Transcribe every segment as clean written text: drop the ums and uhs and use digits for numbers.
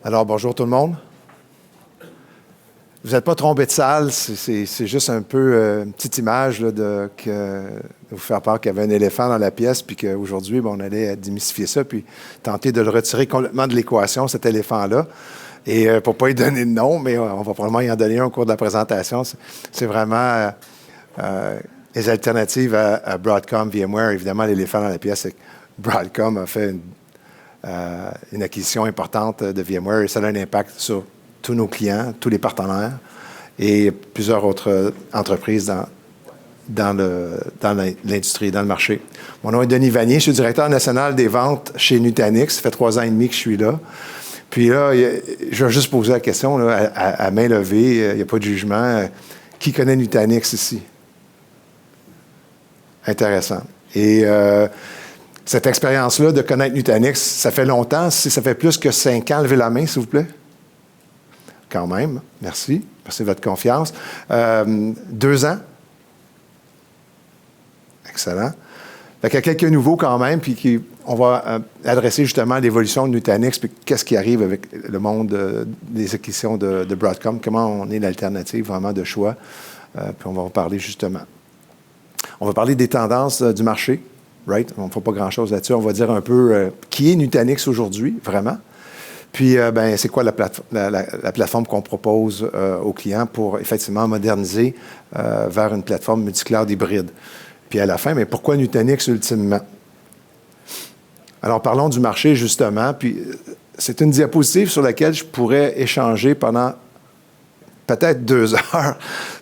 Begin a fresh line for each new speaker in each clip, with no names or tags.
Alors, bonjour tout le monde. Vous n'êtes pas trompé de salle, c'est juste un peu une petite image là, de vous faire part qu'il y avait un éléphant dans la pièce, puis qu'aujourd'hui, on allait démystifier ça, puis tenter de le retirer complètement de l'équation, cet éléphant-là. Et pour ne pas lui donner de nom, mais on va probablement y en donner un au cours de la présentation, c'est vraiment les alternatives à Broadcom, VMware. Évidemment, l'éléphant dans la pièce, c'est que Broadcom a fait une acquisition importante de VMware et ça a un impact sur tous nos clients, tous les partenaires et plusieurs autres entreprises dans l'industrie, dans le marché. Mon nom est Denis Vanier, je suis directeur national des ventes chez Nutanix. Ça fait 3 ans et demi que je suis là. Puis là, je vais juste poser la question là, à main levée, il n'y a pas de jugement. Qui connaît Nutanix ici? Intéressant. Et cette expérience-là de connaître Nutanix, ça fait longtemps. Si ça fait plus que 5 ans, levez la main, s'il vous plaît. Quand même. Merci. Merci de votre confiance. 2 ans. Excellent. Fait qu'il y a quelques nouveaux quand même, puis on va adresser justement l'évolution de Nutanix, puis qu'est-ce qui arrive avec le monde des acquisitions de Broadcom, comment on est l'alternative vraiment de choix, puis on va en parler justement. On va parler des tendances du marché, right? On ne fait pas grand-chose là-dessus. On va dire un peu qui est Nutanix aujourd'hui, vraiment. Puis, c'est quoi la plateforme qu'on propose aux clients pour effectivement moderniser vers une plateforme multi-cloud hybride. Puis à la fin, mais pourquoi Nutanix ultimement? Alors, parlons du marché justement. Puis, c'est une diapositive sur laquelle je pourrais échanger pendant peut-être 2 heures.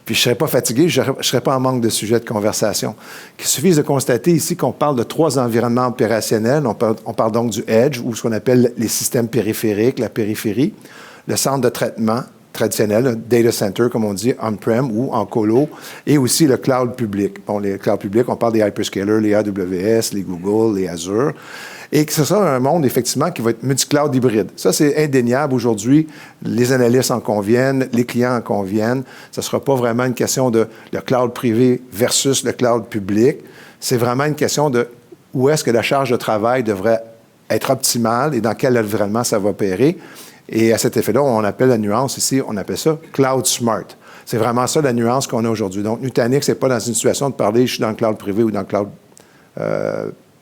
Puis, je ne serais pas fatigué, je ne serais pas en manque de sujets de conversation. Il suffit de constater ici qu'on parle de 3 environnements opérationnels. On parle donc du Edge, ou ce qu'on appelle les systèmes périphériques, la périphérie, le centre de traitement traditionnel, le data center, comme on dit, on-prem ou en colo, et aussi le cloud public. Bon, les clouds publics, on parle des hyperscalers, les AWS, les Google, les Azure, et que ce sera un monde, effectivement, qui va être multi-cloud hybride. Ça, c'est indéniable aujourd'hui. Les analystes en conviennent, les clients en conviennent. Ce ne sera pas vraiment une question de le cloud privé versus le cloud public. C'est vraiment une question de où est-ce que la charge de travail devrait être optimale et dans quel environnement ça va opérer. Et à cet effet-là, on appelle la nuance ici, on appelle ça Cloud Smart. C'est vraiment ça la nuance qu'on a aujourd'hui. Donc, Nutanix n'est pas dans une situation de parler je suis dans le cloud privé ou dans le cloud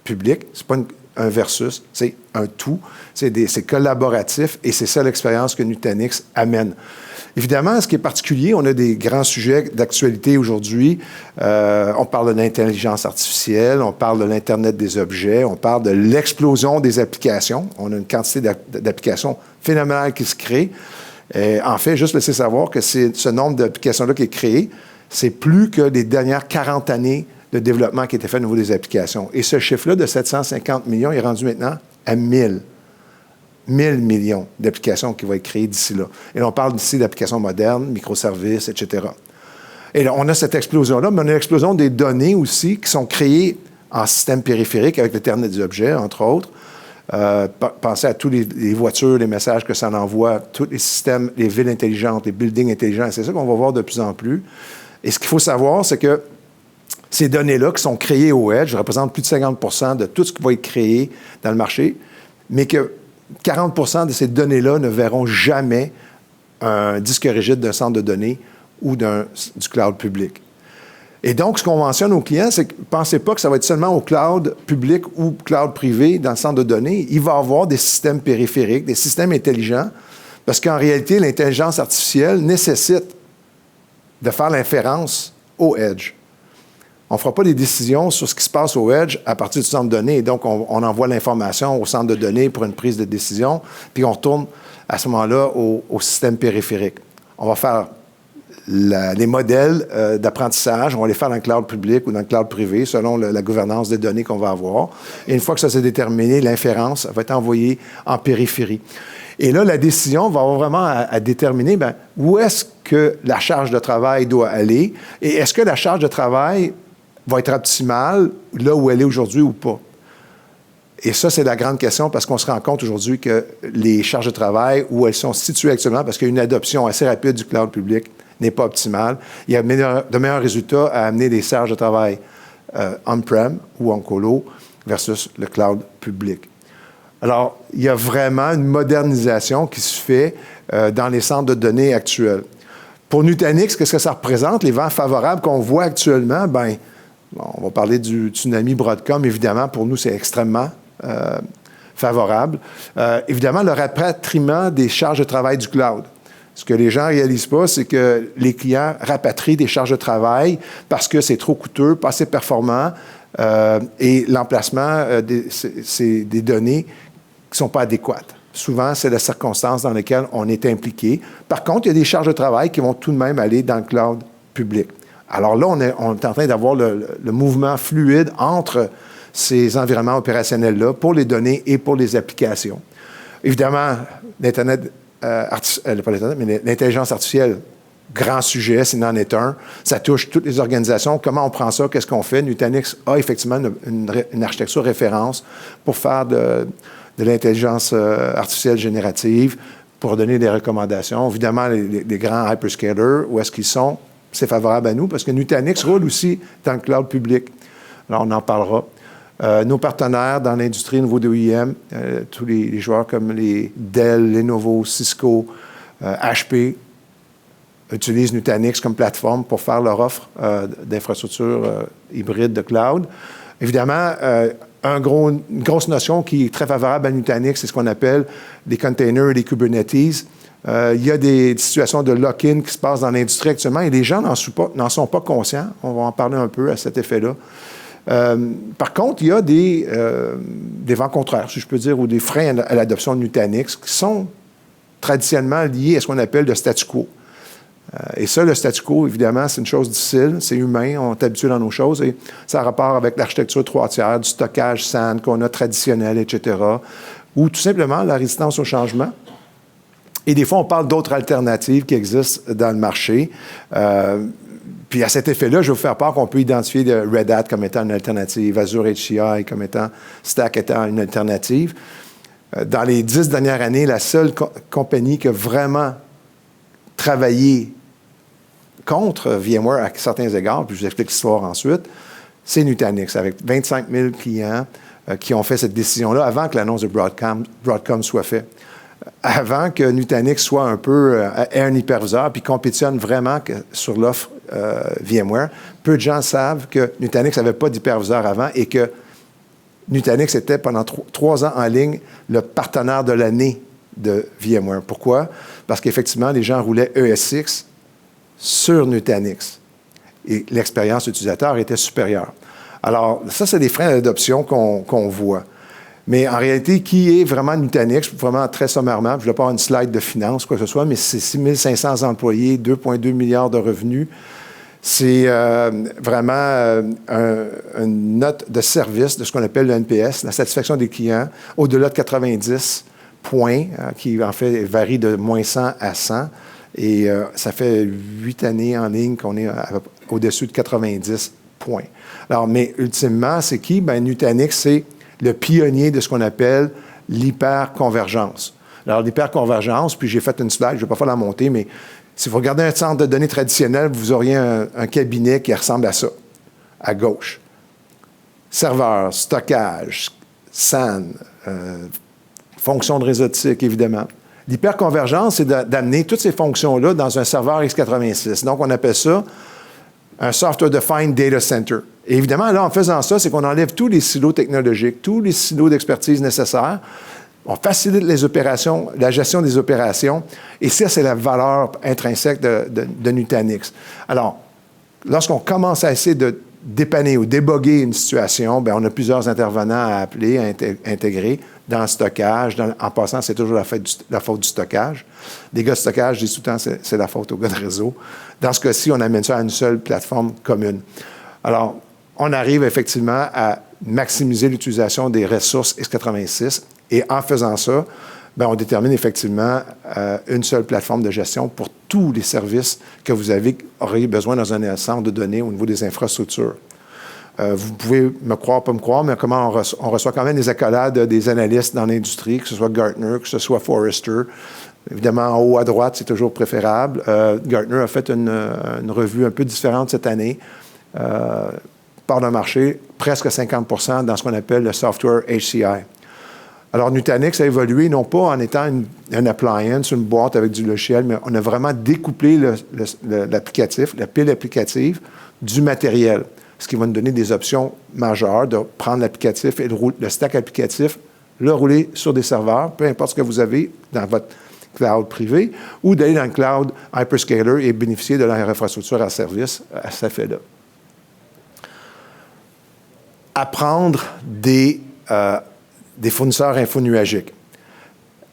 public. Ce n'est pas un versus, c'est un tout. C'est collaboratif et c'est ça l'expérience que Nutanix amène. Évidemment, ce qui est particulier, on a des grands sujets d'actualité aujourd'hui. On parle de l'intelligence artificielle, on parle de l'Internet des objets, on parle de l'explosion des applications. On a une quantité d'applications phénoménales qui se créent. En fait, juste laisser savoir que c'est ce nombre d'applications-là qui est créé, c'est plus que les dernières 40 années de développement qui a été fait au niveau des applications. Et ce chiffre-là de 750 millions est rendu maintenant à 1000 millions d'applications qui vont être créées d'ici là. Et là, on parle d'ici d'applications modernes, microservices, etc. Et là, on a cette explosion-là, mais on a l'explosion des données aussi qui sont créées en système périphérique avec l'Internet des objets, entre autres. Pensez à tous les voitures, les messages que ça envoie, tous les systèmes, les villes intelligentes, les buildings intelligents. C'est ça qu'on va voir de plus en plus. Et ce qu'il faut savoir, c'est que ces données-là qui sont créées au Edge représentent plus de 50% de tout ce qui va être créé dans le marché, mais que 40% de ces données-là ne verront jamais un disque rigide d'un centre de données ou du cloud public. Et donc, ce qu'on mentionne aux clients, c'est que ne pensez pas que ça va être seulement au cloud public ou cloud privé dans le centre de données. Il va y avoir des systèmes périphériques, des systèmes intelligents, parce qu'en réalité, l'intelligence artificielle nécessite de faire l'inférence au Edge. On ne fera pas des décisions sur ce qui se passe au Edge à partir du centre de données. Donc, on envoie l'information au centre de données pour une prise de décision, puis on retourne à ce moment-là au système périphérique. On va faire les modèles d'apprentissage, on va les faire dans le cloud public ou dans le cloud privé, selon la gouvernance des données qu'on va avoir. Et une fois que ça s'est déterminé, l'inférence va être envoyée en périphérie. Et là, la décision va avoir vraiment à déterminer où est-ce que la charge de travail doit aller et est-ce que la charge de travail va être optimale là où elle est aujourd'hui ou pas. Et ça, c'est la grande question parce qu'on se rend compte aujourd'hui que les charges de travail, où elles sont situées actuellement, parce qu'il y a une adoption assez rapide du cloud public, n'est pas optimale. Il y a de meilleurs résultats à amener des charges de travail on-prem ou en colo versus le cloud public. Alors, il y a vraiment une modernisation qui se fait dans les centres de données actuels. Pour Nutanix, qu'est-ce que ça représente? Les vents favorables qu'on voit actuellement, bien, on va parler du tsunami Broadcom, évidemment, pour nous, c'est extrêmement favorable. Évidemment, le rapatriement des charges de travail du cloud. Ce que les gens ne réalisent pas, c'est que les clients rapatrient des charges de travail parce que c'est trop coûteux, pas assez performant, et l'emplacement, c'est des données qui ne sont pas adéquates. Souvent, c'est la circonstance dans laquelle on est impliqué. Par contre, il y a des charges de travail qui vont tout de même aller dans le cloud public. Alors là, on est en train d'avoir le mouvement fluide entre ces environnements opérationnels-là pour les données et pour les applications. Évidemment, l'Internet, pas l'Internet, mais l'intelligence artificielle, grand sujet, s'il en est un. Ça touche toutes les organisations. Comment on prend ça? Qu'est-ce qu'on fait? Nutanix a effectivement une architecture référence pour faire de l'intelligence artificielle générative, pour donner des recommandations. Évidemment, les grands hyperscalers, où est-ce qu'ils sont? C'est favorable à nous parce que Nutanix roule aussi dans le cloud public. Alors, on en parlera. Nos partenaires dans l'industrie au niveau de OEM, tous les joueurs comme les Dell, Lenovo, Cisco, HP, utilisent Nutanix comme plateforme pour faire leur offre d'infrastructure hybride de cloud. Évidemment, une grosse notion qui est très favorable à Nutanix, c'est ce qu'on appelle les containers et les Kubernetes. Il y a des situations de lock-in qui se passent dans l'industrie actuellement et les gens n'en sont pas conscients. On va en parler un peu à cet effet-là. Par contre, il y a des vents contraires, si je peux dire, ou des freins à l'adoption de Nutanix qui sont traditionnellement liés à ce qu'on appelle le statu quo. Et ça, le statu quo, évidemment, c'est une chose difficile, c'est humain, on est habitué dans nos choses, et ça a rapport avec l'architecture 3/3, du stockage SAN qu'on a traditionnel, etc., ou tout simplement la résistance au changement. Et des fois, on parle d'autres alternatives qui existent dans le marché. Puis à cet effet-là, je vais vous faire part qu'on peut identifier Red Hat comme étant une alternative, Azure HCI comme étant, Stack étant une alternative. Dans les 10 dernières années, la seule compagnie qui a vraiment travaillé contre VMware à certains égards, puis je vous explique l'histoire ensuite, c'est Nutanix, avec 25 000 clients qui ont fait cette décision-là avant que l'annonce de Broadcom soit faite. Avant que Nutanix soit un peu ait un hyperviseur puis compétitionne vraiment sur l'offre VMware, peu de gens savent que Nutanix n'avait pas d'hyperviseur avant et que Nutanix était pendant 3 ans en ligne le partenaire de l'année de VMware. Pourquoi? Parce qu'effectivement, les gens roulaient ESX sur Nutanix et l'expérience utilisateur était supérieure. Alors, ça, c'est des freins à l'adoption qu'on voit. Mais en réalité, qui est vraiment Nutanix? Vraiment très sommairement, je ne vais pas avoir une slide de finance, quoi que ce soit, mais c'est 6 500 employés, 2,2 milliards de revenus. C'est vraiment une note de service de ce qu'on appelle le NPS, la satisfaction des clients, au-delà de 90 points, qui en fait varie de moins 100 à 100. Et ça fait 8 années en ligne qu'on est au-dessus de 90 points. Alors, mais ultimement, c'est qui? Bien, Nutanix, c'est le pionnier de ce qu'on appelle l'hyperconvergence. Alors, l'hyperconvergence, puis j'ai fait une slide, je ne vais pas faire la monter, mais si vous regardez un centre de données traditionnel, vous auriez un cabinet qui ressemble à ça, à gauche. Serveur, stockage, SAN, fonctions de réseautique, évidemment. L'hyperconvergence, c'est d'amener toutes ces fonctions-là dans un serveur x86. Donc, on appelle ça un Software-Defined Data Center. Et évidemment, là, en faisant ça, c'est qu'on enlève tous les silos technologiques, tous les silos d'expertise nécessaires. On facilite les opérations, la gestion des opérations. Et ça, c'est la valeur intrinsèque de Nutanix. Alors, lorsqu'on commence à essayer de dépanner ou déboguer une situation, bien, on a plusieurs intervenants à appeler, à intégrer dans le stockage. En passant, c'est toujours la faute du stockage. Les gars de stockage disent tout le temps c'est la faute aux gars de réseau. Dans ce cas-ci, on amène ça à une seule plateforme commune. Alors, on arrive effectivement à maximiser l'utilisation des ressources x86 et en faisant ça, bien, on détermine effectivement une seule plateforme de gestion pour tous les services que vous auriez besoin dans un centre de données au niveau des infrastructures. Vous pouvez me croire, pas me croire, mais comment on reçoit quand même des accolades des analystes dans l'industrie, que ce soit Gartner, que ce soit Forrester. Évidemment, en haut à droite, c'est toujours préférable. Gartner a fait une revue un peu différente cette année. Part d'un marché, presque 50% dans ce qu'on appelle le software HCI. Alors, Nutanix a évolué, non pas en étant une appliance, une boîte avec du logiciel, mais on a vraiment découplé l'applicatif, la pile applicative, du matériel. Ce qui va nous donner des options majeures de prendre l'applicatif et le stack applicatif, le rouler sur des serveurs, peu importe ce que vous avez dans votre cloud privé, ou d'aller dans le cloud hyperscaler et bénéficier de leur infrastructure à service à cet effet-là. Apprendre des fournisseurs infonuagiques.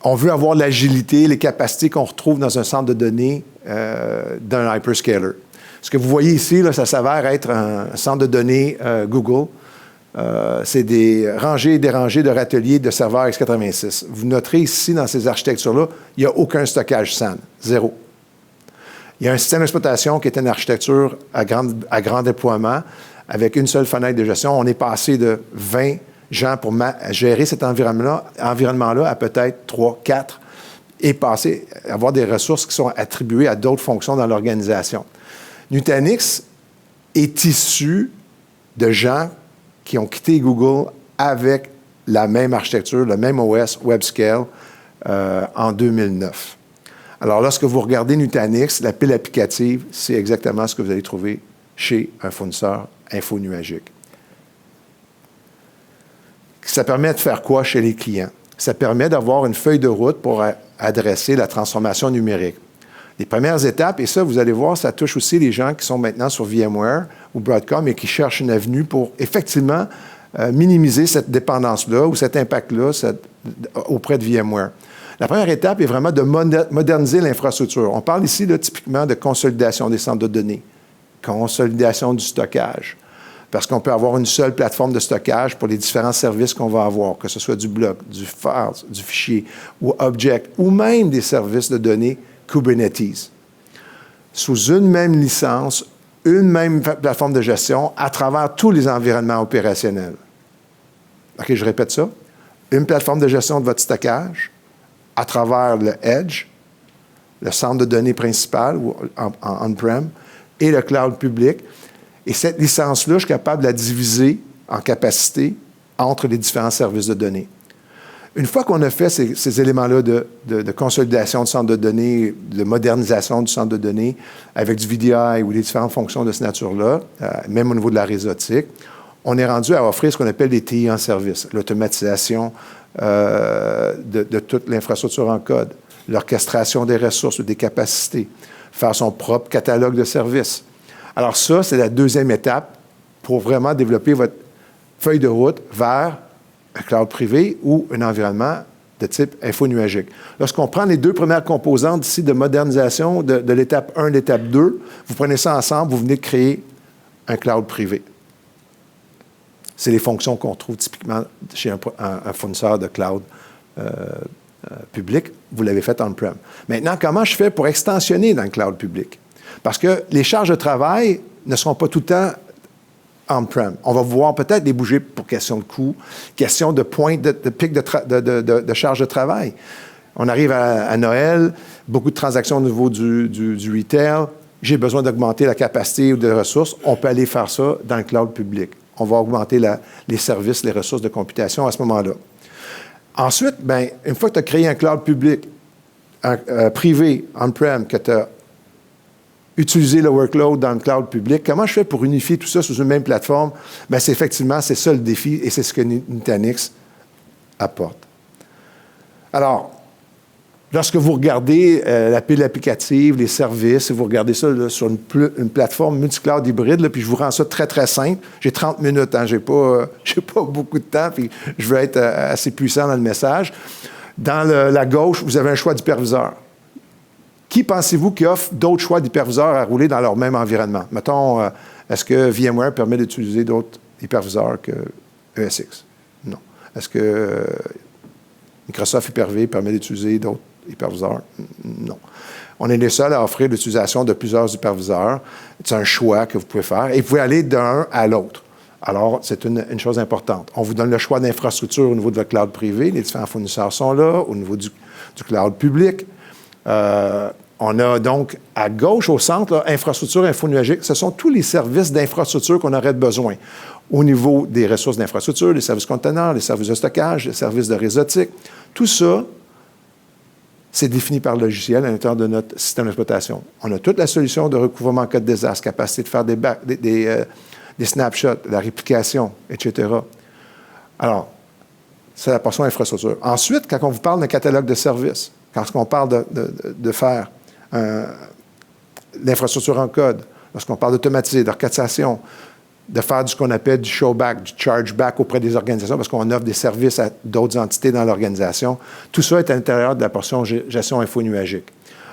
On veut avoir l'agilité, les capacités qu'on retrouve dans un centre de données d'un hyperscaler. Ce que vous voyez ici, là, ça s'avère être un centre de données Google. C'est des rangées et des rangées de râteliers de serveurs x86. Vous noterez ici, dans ces architectures-là, il n'y a aucun stockage SAN, zéro. Il y a un système d'exploitation qui est une architecture à grand déploiement, avec une seule fenêtre de gestion. On est passé de 20 gens pour gérer cet environnement-là à peut-être 3, 4, et avoir des ressources qui sont attribuées à d'autres fonctions dans l'organisation. Nutanix est issu de gens qui ont quitté Google avec la même architecture, le même OS WebScale en 2009. Alors, lorsque vous regardez Nutanix, la pile applicative, c'est exactement ce que vous allez trouver chez un fournisseur infonuagique. Ça permet de faire quoi chez les clients? Ça permet d'avoir une feuille de route pour adresser la transformation numérique. Les premières étapes, et ça, vous allez voir, ça touche aussi les gens qui sont maintenant sur VMware ou Broadcom et qui cherchent une avenue pour effectivement minimiser cette dépendance-là ou cet impact-là auprès de VMware. La première étape est vraiment de moderniser l'infrastructure. On parle ici là, typiquement de consolidation des centres de données, consolidation du stockage, parce qu'on peut avoir une seule plateforme de stockage pour les différents services qu'on va avoir, que ce soit du bloc, du file, du fichier, ou object, ou même des services de données Kubernetes, sous une même licence, une même plateforme de gestion à travers tous les environnements opérationnels. OK, je répète ça. Une plateforme de gestion de votre stockage à travers le Edge, le centre de données principal ou on-prem, et le cloud public. Et cette licence-là, je suis capable de la diviser en capacité entre les différents services de données. Une fois qu'on a fait ces éléments-là de consolidation du centre de données, de modernisation du centre de données avec du VDI ou les différentes fonctions de cette nature-là, même au niveau de la réseautique, on est rendu à offrir ce qu'on appelle des TI en service, l'automatisation de toute l'infrastructure en code, l'orchestration des ressources ou des capacités, faire son propre catalogue de services. Alors ça, c'est la deuxième étape pour vraiment développer votre feuille de route vers un cloud privé ou un environnement de type infonuagique. Lorsqu'on prend les deux premières composantes ici de modernisation de l'étape 1 et l'étape 2, vous prenez ça ensemble, vous venez de créer un cloud privé. C'est les fonctions qu'on trouve typiquement chez un fournisseur de cloud public. Vous l'avez fait on-prem. Maintenant, comment je fais pour extensionner dans le cloud public? Parce que les charges de travail ne seront pas tout le temps on-prem. On va voir peut-être les bouger pour question de coût, question de pointe, de pic de charge de travail. On arrive à Noël, beaucoup de transactions au niveau du retail. J'ai besoin d'augmenter la capacité ou des ressources. On peut aller faire ça dans le cloud public. On va augmenter les services, les ressources de computation à ce moment-là. Ensuite, bien, une fois que tu as créé un cloud public, privé, on-prem, que tu as utilisé le workload dans le cloud public, comment je fais pour unifier tout ça sous une même plateforme? Bien, c'est ça le défi et c'est ce que Nutanix apporte. Alors, lorsque vous regardez la pile applicative, les services, et vous regardez ça là, sur une plateforme multi-cloud hybride, là, puis je vous rends ça très, très simple. J'ai 30 minutes, hein, j'ai pas beaucoup de temps, puis je veux être assez puissant dans le message. Dans la gauche, vous avez un choix d'hyperviseur. Qui pensez-vous qui offre d'autres choix d'hyperviseurs à rouler dans leur même environnement? Mettons, est-ce que VMware permet d'utiliser d'autres hyperviseurs que ESX? Non. Est-ce que Microsoft Hyper-V permet d'utiliser d'autres hyperviseurs? Non. On est les seuls à offrir l'utilisation de plusieurs hyperviseurs. C'est un choix que vous pouvez faire et vous pouvez aller d'un à l'autre. Alors, c'est une chose importante. On vous donne le choix d'infrastructure au niveau de votre cloud privé. Les différents fournisseurs sont là. Au niveau du cloud public, On a donc à gauche, au centre, là, infrastructure infonuagique. Ce sont tous les services d'infrastructure qu'on aurait besoin au niveau des ressources d'infrastructure, les services conteneurs, les services de stockage, les services de réseautique. Tout ça, c'est défini par le logiciel à l'intérieur de notre système d'exploitation. On a toute la solution de recouvrement en cas de désastre, capacité de faire des snapshots, la réplication, etc. Alors, c'est la portion infrastructure. Ensuite, quand on vous parle d'un catalogue de services, quand on parle de faire l'infrastructure en code, lorsqu'on parle d'automatiser, d'orchestration, de faire ce qu'on appelle du showback, du chargeback auprès des organisations, parce qu'on offre des services à d'autres entités dans l'organisation, tout ça est à l'intérieur de la portion gestion infonuagique.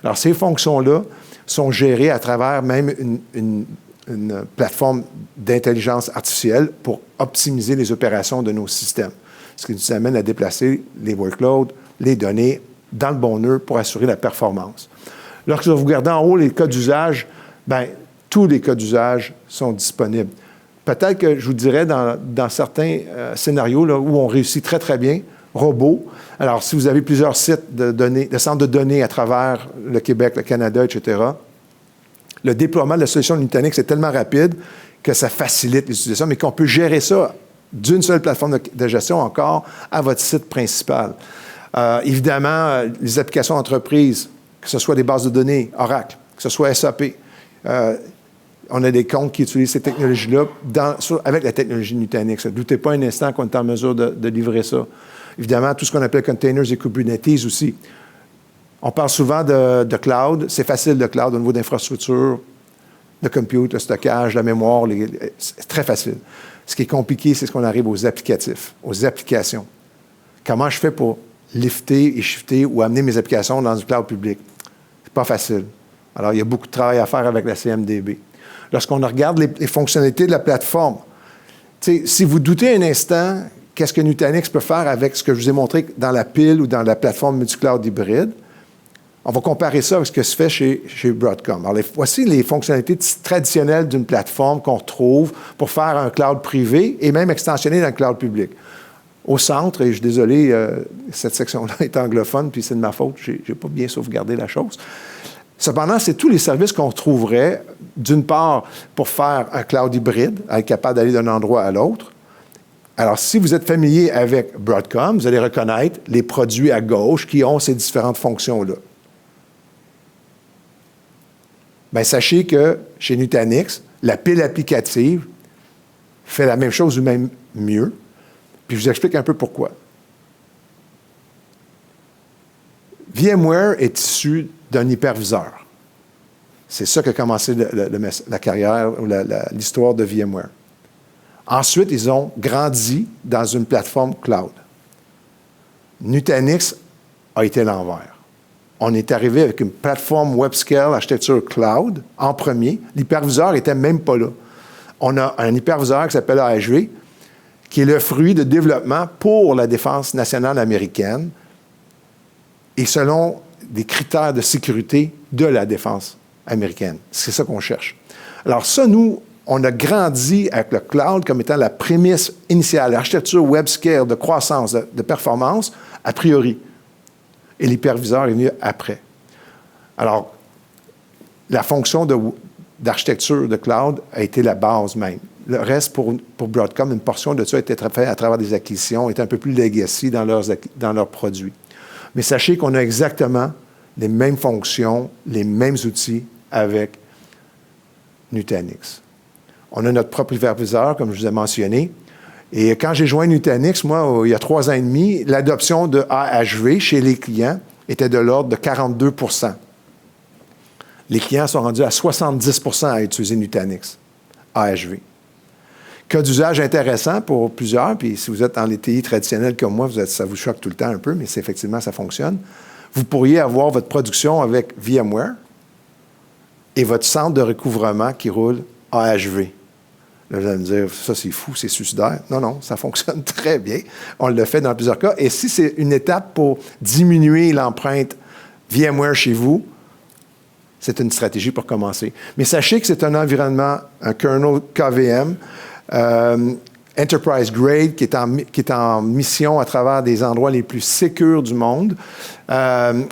Alors, ces fonctions-là sont gérées à travers même une plateforme d'intelligence artificielle pour optimiser les opérations de nos systèmes, ce qui nous amène à déplacer les workloads, les données dans le bon nœud pour assurer la performance. Lorsque vous regardez en haut les cas d'usage, bien, tous les cas d'usage sont disponibles. Peut-être que je vous dirais dans certains scénarios là, où on réussit très, très bien, robots. Alors, si vous avez plusieurs sites de données, de centres de données à travers le Québec, le Canada, etc., le déploiement de la solution Nutanix est tellement rapide que ça facilite l'utilisation, mais qu'on peut gérer ça d'une seule plateforme de gestion encore à votre site principal. Évidemment, les applications d'entreprise, que ce soit des bases de données, Oracle, que ce soit SAP, on a des comptes qui utilisent ces technologies-là avec la technologie Nutanix. Ne doutez pas un instant qu'on est en mesure de livrer ça. Évidemment, tout ce qu'on appelle containers et Kubernetes aussi. On parle souvent de cloud. C'est facile, le cloud, au niveau d'infrastructure, de compute, le stockage, la mémoire. C'est très facile. Ce qui est compliqué, c'est ce qu'on arrive aux applicatifs, aux applications. Comment je fais pour lifter et shifter ou amener mes applications dans du cloud public? C'est pas facile. Alors, il y a beaucoup de travail à faire avec la CMDB. Lorsqu'on regarde les fonctionnalités de la plateforme, si vous doutez un instant, qu'est-ce que Nutanix peut faire avec ce que je vous ai montré dans la pile ou dans la plateforme multi-cloud hybride, on va comparer ça avec ce que se fait chez Broadcom. Alors, voici les fonctionnalités traditionnelles d'une plateforme qu'on retrouve pour faire un cloud privé et même extensionné dans le cloud public. Au centre, et je suis désolé, cette section-là est anglophone, puis c'est de ma faute, je n'ai pas bien sauvegardé la chose. Cependant, c'est tous les services qu'on trouverait, d'une part, pour faire un cloud hybride, être capable d'aller d'un endroit à l'autre. Alors, si vous êtes familier avec Broadcom, vous allez reconnaître les produits à gauche qui ont ces différentes fonctions-là. Bien, sachez que chez Nutanix, la pile applicative fait la même chose ou même mieux. Puis je vous explique un peu pourquoi. VMware est issu d'un hyperviseur. C'est ça qu'a commencé la carrière ou l'histoire de VMware. Ensuite, ils ont grandi dans une plateforme cloud. Nutanix a été l'envers. On est arrivé avec une plateforme web-scale, architecture cloud, en premier. L'hyperviseur n'était même pas là. On a un hyperviseur qui s'appelle AHV, qui est le fruit de développement pour la défense nationale américaine et selon des critères de sécurité de la défense américaine. C'est ça qu'on cherche. Alors ça, nous, on a grandi avec le cloud comme étant la prémisse initiale, l'architecture web-scale de croissance, de performance, a priori. Et l'hyperviseur est venu après. Alors, la fonction d'architecture de cloud a été la base même. Le reste, pour Broadcom, une portion de ça a été faite à travers des acquisitions, est un peu plus legacy dans leurs produits. Mais sachez qu'on a exactement les mêmes fonctions, les mêmes outils avec Nutanix. On a notre propre hyperviseur, comme je vous ai mentionné. Et quand j'ai joint Nutanix, moi, il y a 3 ans et demi, l'adoption de AHV chez les clients était de l'ordre de 42 %. Les clients sont rendus à 70 % à utiliser Nutanix, AHV. Cas d'usage intéressant pour plusieurs, puis si vous êtes dans les TI traditionnels comme moi, ça vous choque tout le temps un peu, mais effectivement, ça fonctionne. Vous pourriez avoir votre production avec VMware et votre centre de recouvrement qui roule AHV. Là, vous allez me dire, ça c'est fou, c'est suicidaire. Non, non, ça fonctionne très bien. On le fait dans plusieurs cas. Et si c'est une étape pour diminuer l'empreinte VMware chez vous, c'est une stratégie pour commencer. Mais sachez que c'est un environnement, un kernel KVM, Enterprise Grade, qui est en mission à travers des endroits les plus sécurs du monde.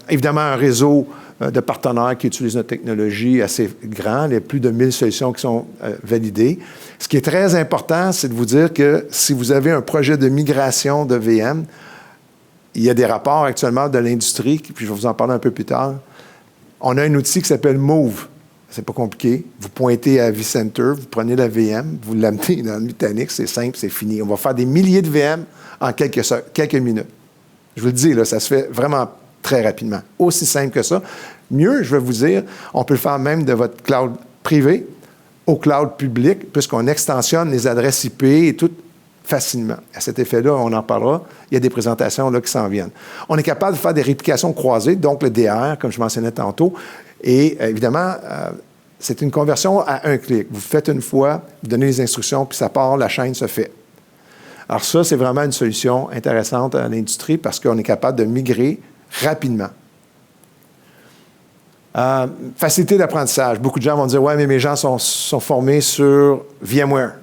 Évidemment, un réseau de partenaires qui utilisent notre technologie assez grand. Il y a plus de 1000 solutions qui sont validées. Ce qui est très important, c'est de vous dire que si vous avez un projet de migration de VM, il y a des rapports actuellement de l'industrie, puis je vais vous en parler un peu plus tard. On a un outil qui s'appelle Move. C'est pas compliqué. Vous pointez à vCenter, vous prenez la VM, vous l'amenez dans Nutanix, c'est simple, c'est fini. On va faire des milliers de VM en quelques minutes. Je vous le dis, là, ça se fait vraiment très rapidement. Aussi simple que ça. Mieux, je vais vous dire, on peut le faire même de votre cloud privé au cloud public, puisqu'on extensionne les adresses IP et tout facilement. À cet effet-là, on en parlera. Il y a des présentations là qui s'en viennent. On est capable de faire des réplications croisées, donc le DR, comme je mentionnais tantôt. Et évidemment, c'est une conversion à un clic. Vous faites une fois, vous donnez les instructions, puis ça part, la chaîne se fait. Alors ça, c'est vraiment une solution intéressante à l'industrie parce qu'on est capable de migrer rapidement. Facilité d'apprentissage. Beaucoup de gens vont dire « Ouais, mais mes gens sont formés sur VMware. »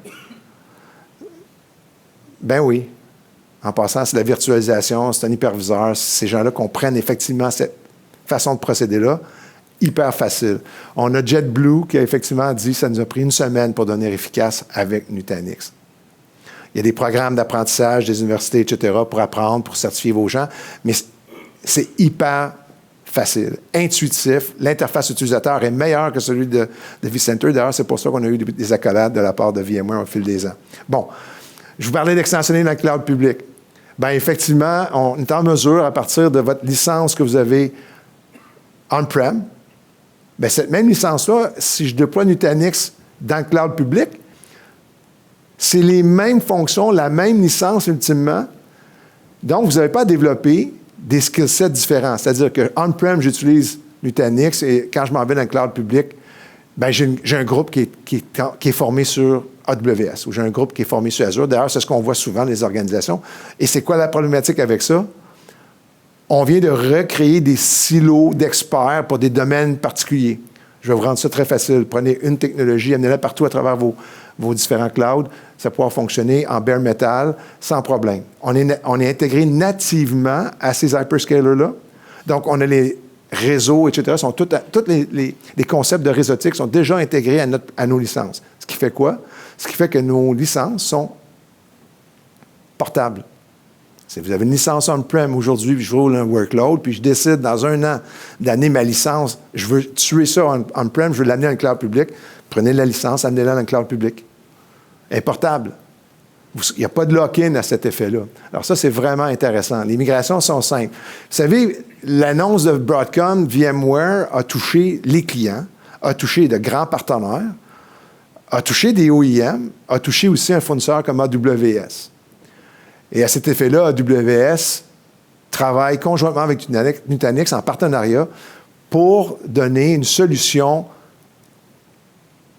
Ben oui. En passant, c'est la virtualisation, c'est un hyperviseur. Ces gens-là comprennent effectivement cette façon de procéder-là. Hyper facile. On a JetBlue qui a effectivement dit que ça nous a pris 1 semaine pour devenir efficace avec Nutanix. Il y a des programmes d'apprentissage des universités, etc., pour apprendre, pour certifier vos gens, mais c'est hyper facile, intuitif. L'interface utilisateur est meilleure que celui de vCenter. D'ailleurs, c'est pour ça qu'on a eu des accolades de la part de VMware au fil des ans. Bon, je vous parlais d'extensionner dans le cloud public. Bien, effectivement, on est en mesure, à partir de votre licence que vous avez on-prem, bien, cette même licence-là, si je déploie Nutanix dans le cloud public, c'est les mêmes fonctions, la même licence ultimement. Donc, vous n'avez pas à développer des skill sets différents. C'est-à-dire que on-prem, j'utilise Nutanix et quand je m'en vais dans le cloud public, bien, j'ai un groupe qui est formé sur AWS ou j'ai un groupe qui est formé sur Azure. D'ailleurs, c'est ce qu'on voit souvent dans les organisations. Et c'est quoi la problématique avec ça? On vient de recréer des silos d'experts pour des domaines particuliers. Je vais vous rendre ça très facile. Prenez une technologie, amenez-la partout à travers vos différents clouds. Ça va pouvoir fonctionner en bare metal sans problème. On est intégré nativement à ces hyperscalers-là. Donc, on a les réseaux, etc. Tous les concepts de réseautique sont déjà intégrés à nos licences. Ce qui fait quoi? Ce qui fait que nos licences sont portables. Si vous avez une licence on-prem aujourd'hui, puis je roule un workload, puis je décide dans 1 an d'amener ma licence, je veux tuer ça on-prem, je veux l'amener dans le cloud public, prenez la licence, amenez-la dans le cloud public. Elle est portable. Il n'y a pas de lock-in à cet effet-là. Alors ça, c'est vraiment intéressant. Les migrations sont simples. Vous savez, l'annonce de Broadcom, VMware, a touché les clients, a touché de grands partenaires, a touché des OEM, a touché aussi un fournisseur comme AWS. Et à cet effet-là, AWS travaille conjointement avec Nutanix en partenariat pour donner une solution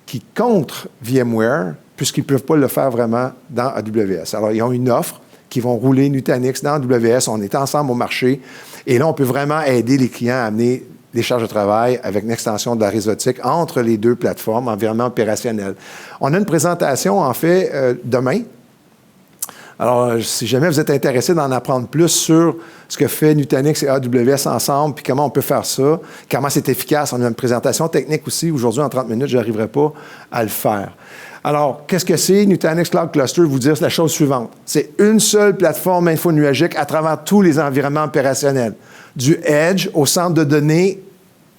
qui contre VMware, puisqu'ils ne peuvent pas le faire vraiment dans AWS. Alors, ils ont une offre qui vont rouler Nutanix dans AWS. On est ensemble au marché. Et là, on peut vraiment aider les clients à amener des charges de travail avec une extension de la réseautique entre les 2 plateformes, environnement opérationnel. On a une présentation, en fait, demain. Alors, si jamais vous êtes intéressé d'en apprendre plus sur ce que fait Nutanix et AWS ensemble, puis comment on peut faire ça, comment c'est efficace, on a une présentation technique aussi. Aujourd'hui, en 30 minutes, je n'arriverai pas à le faire. Alors, qu'est-ce que c'est Nutanix Cloud Cluster? Vous dire la chose suivante. C'est une seule plateforme infonuagique à travers tous les environnements opérationnels. Du Edge au centre de données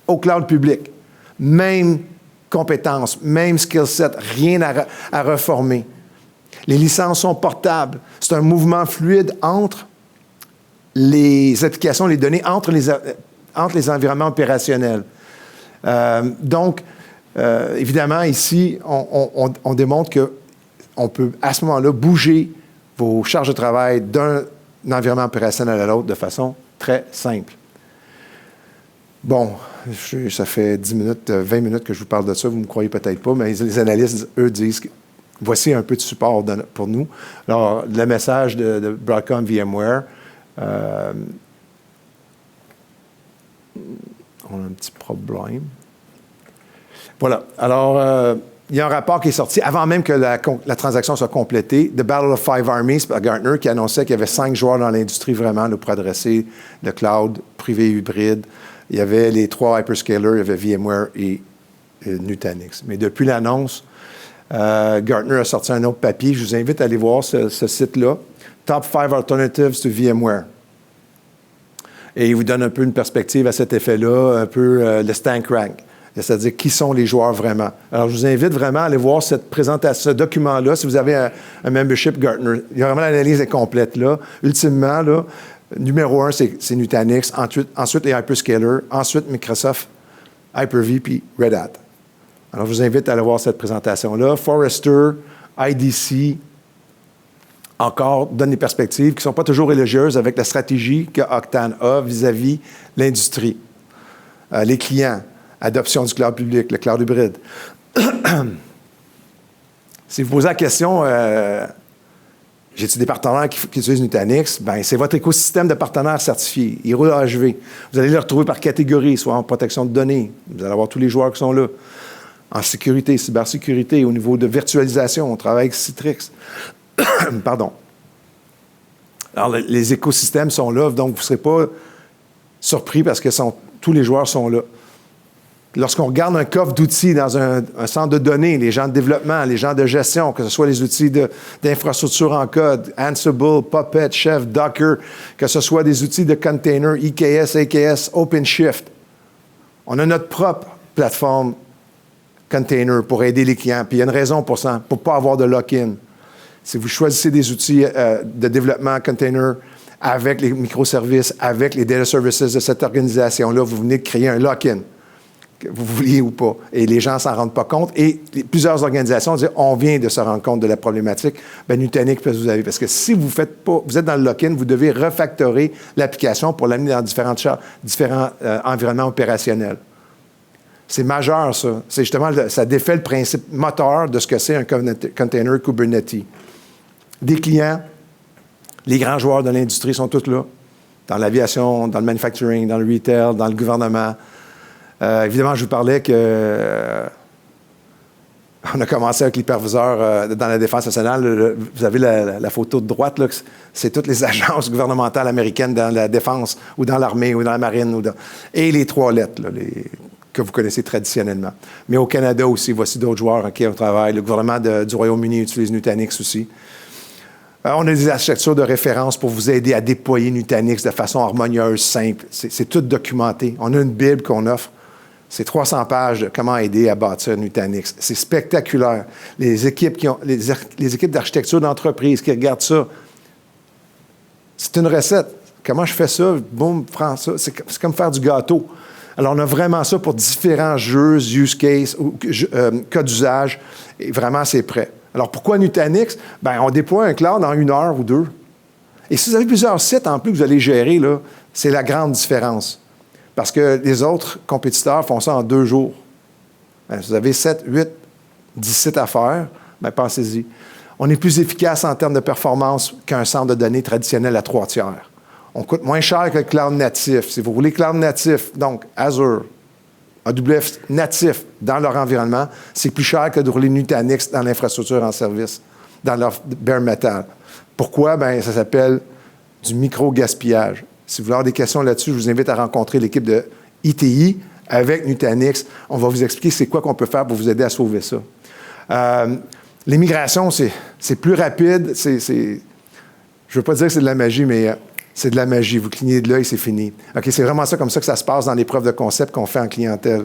au cloud public. Même compétences, même skill set, rien à reformer. Les licences sont portables. C'est un mouvement fluide entre les applications, les données, entre les environnements opérationnels. Donc, évidemment, ici, on démontre qu'on peut, à ce moment-là, bouger vos charges de travail d'un environnement opérationnel à l'autre de façon très simple. Bon, ça fait 10 minutes, 20 minutes que je vous parle de ça, vous ne me croyez peut-être pas, mais les analystes, eux, disent que voici un peu de support pour nous. Alors, le message de Broadcom VMware, on a un petit problème. Voilà. Alors, il y a un rapport qui est sorti avant même que la transaction soit complétée, The Battle of Five Armies par Gartner, qui annonçait qu'il y avait 5 joueurs dans l'industrie vraiment là, pour adresser le cloud privé hybride. Il y avait les 3 hyperscalers, il y avait VMware et Nutanix. Mais depuis l'annonce, Gartner a sorti un autre papier. Je vous invite à aller voir ce site-là. Top 5 Alternatives to VMware. Et il vous donne un peu une perspective à cet effet-là, un peu le stank rank. C'est-à-dire qui sont les joueurs vraiment. Alors, je vous invite vraiment à aller voir cette présentation, ce document-là, si vous avez un membership Gartner. Il y a vraiment l'analyse est complète là. Ultimement, là, numéro 1, c'est Nutanix, ensuite les hyperscalers, ensuite Microsoft, Hyper-V, puis Red Hat. Alors, je vous invite à aller voir cette présentation-là. Forrester, IDC, encore, donne des perspectives qui ne sont pas toujours élogieuses avec la stratégie que Octane a vis-à-vis l'industrie, les clients, adoption du cloud public, le cloud hybride. Si vous posez la question, j'ai-tu des partenaires qui utilisent Nutanix? Bien, c'est votre écosystème de partenaires certifiés. Ils roulent à HV. Vous allez les retrouver par catégorie, soit en protection de données. Vous allez avoir tous les joueurs qui sont là. En sécurité, cybersécurité, au niveau de virtualisation, on travaille avec Citrix. Pardon. Alors, les écosystèmes sont là, donc vous ne serez pas surpris parce que tous les joueurs sont là. Lorsqu'on regarde un coffre d'outils dans un centre de données, les gens de développement, les gens de gestion, que ce soit les outils d'infrastructure en code, Ansible, Puppet, Chef, Docker, que ce soit des outils de container, EKS, AKS, OpenShift, on a notre propre plateforme container pour aider les clients. Puis il y a une raison pour ça, pour ne pas avoir de lock-in. Si vous choisissez des outils de développement container avec les microservices, avec les data services de cette organisation-là, vous venez de créer un lock-in, que vous vouliez ou pas. Et les gens ne s'en rendent pas compte. Et plusieurs organisations disent, on vient de se rendre compte de la problématique. Bien, Nutanix, vous avez. Parce que si vous êtes dans le lock-in, vous devez refactorer l'application pour l'amener dans différents environnements opérationnels. C'est majeur, ça. C'est justement, ça défait le principe moteur de ce que c'est un container Kubernetes. Des clients, les grands joueurs de l'industrie sont tous là, dans l'aviation, dans le manufacturing, dans le retail, dans le gouvernement. Évidemment, je vous parlais que on a commencé avec l'hyperviseur dans la défense nationale. Vous avez la photo de droite, là, c'est toutes les agences gouvernementales américaines dans la défense ou dans l'armée ou dans la marine. Et les 3 lettres, là, que vous connaissez traditionnellement. Mais au Canada aussi, voici d'autres joueurs qui on travaille. Le gouvernement du Royaume-Uni utilise Nutanix aussi. On a des architectures de référence pour vous aider à déployer Nutanix de façon harmonieuse, simple. C'est tout documenté. On a une Bible qu'on offre. C'est 300 pages de comment aider à bâtir Nutanix. C'est spectaculaire. Les équipes d'architecture d'entreprise qui regardent ça, c'est une recette. Comment je fais ça? Boum, prends ça. C'est comme faire du gâteau. Alors, on a vraiment ça pour différents jeux, use case, cas d'usage. Et vraiment, c'est prêt. Alors, pourquoi Nutanix? Bien, on déploie un cloud en 1 heure ou 2. Et si vous avez plusieurs sites en plus que vous allez gérer, là, c'est la grande différence. Parce que les autres compétiteurs font ça en 2 jours. Bien, si vous avez 7, 8, 10 sites à faire, bien, pensez-y. On est plus efficace en termes de performance qu'un centre de données traditionnel à 3 tiers. On coûte moins cher que le cloud natif. Si vous voulez cloud natif, donc Azure, AWS natif dans leur environnement, c'est plus cher que de rouler Nutanix dans l'infrastructure en service, dans leur bare metal. Pourquoi? Bien, ça s'appelle du micro-gaspillage. Si vous voulez avoir des questions là-dessus, je vous invite à rencontrer l'équipe de ITI avec Nutanix. On va vous expliquer c'est quoi qu'on peut faire pour vous aider à sauver ça. Les migrations, c'est plus rapide. Je ne veux pas dire que c'est de la magie, mais c'est de la magie. Vous clignez de l'œil, c'est fini. OK, c'est vraiment ça comme ça que ça se passe dans les preuves de concept qu'on fait en clientèle.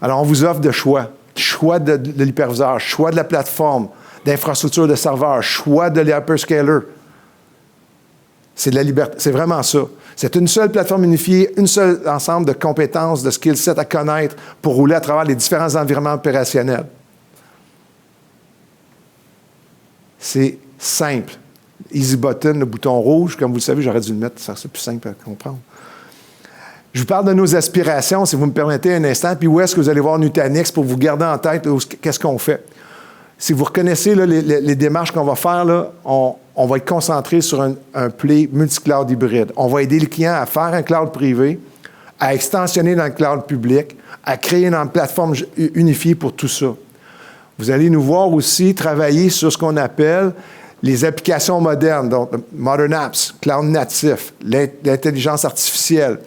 Alors, on vous offre de choix. Choix de l'hyperviseur, choix de la plateforme, d'infrastructure de serveurs, choix de l'hyperscaler. C'est de la liberté. C'est vraiment ça. C'est une seule plateforme unifiée, un seul ensemble de compétences, de skill sets à connaître pour rouler à travers les différents environnements opérationnels. C'est simple. Easy button, le bouton rouge, comme vous le savez, j'aurais dû le mettre, ça serait plus simple à comprendre. Je vous parle de nos aspirations, si vous me permettez un instant, puis où est-ce que vous allez voir Nutanix pour vous garder en tête qu'est-ce qu'on fait. Si vous reconnaissez là, les démarches qu'on va faire, là, on va être concentré sur un play multi-cloud hybride. On va aider les clients à faire un cloud privé, à extensionner dans le cloud public, à créer une plateforme unifiée pour tout ça. Vous allez nous voir aussi travailler sur ce qu'on appelle les applications modernes, donc Modern Apps, Cloud Natif, l'intelligence artificielle.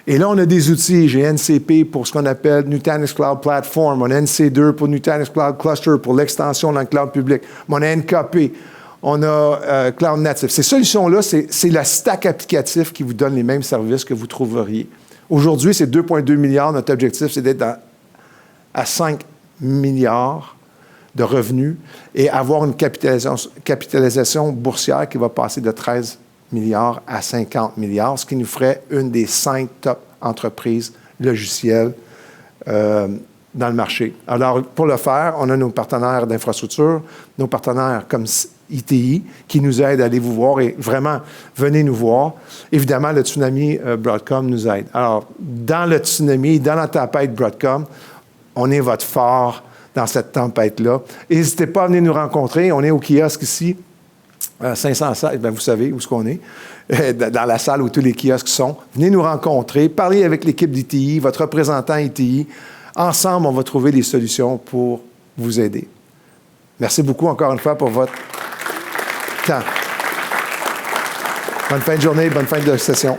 Et là, on a des outils. J'ai NCP pour ce qu'on appelle Nutanix Cloud Platform. On a NC2 pour Nutanix Cloud Cluster, pour l'extension dans le cloud public. On a NKP. On a Cloud Natif. Ces solutions-là, c'est la stack applicatif qui vous donne les mêmes services que vous trouveriez. Aujourd'hui, c'est 2,2 milliards. Notre objectif, c'est d'être à 5 milliards de revenus et avoir une capitalisation boursière qui va passer de 13 milliards à 50 milliards, ce qui nous ferait une des 5 top entreprises logicielles dans le marché. Alors, pour le faire, on a nos partenaires d'infrastructure, nos partenaires comme ITI, qui nous aident à aller vous voir et vraiment, venez nous voir. Évidemment, le tsunami Broadcom nous aide. Alors, dans le tsunami, dans la tempête Broadcom, on est votre phare dans cette tempête-là. N'hésitez pas à venir nous rencontrer. On est au kiosque ici, 507, bien, vous savez où est-ce qu'on est, dans la salle où tous les kiosques sont. Venez nous rencontrer, parlez avec l'équipe d'ITI, votre représentant ITI. Ensemble, on va trouver des solutions pour vous aider. Merci beaucoup encore une fois pour votre temps. Bonne fin de journée, bonne fin de session.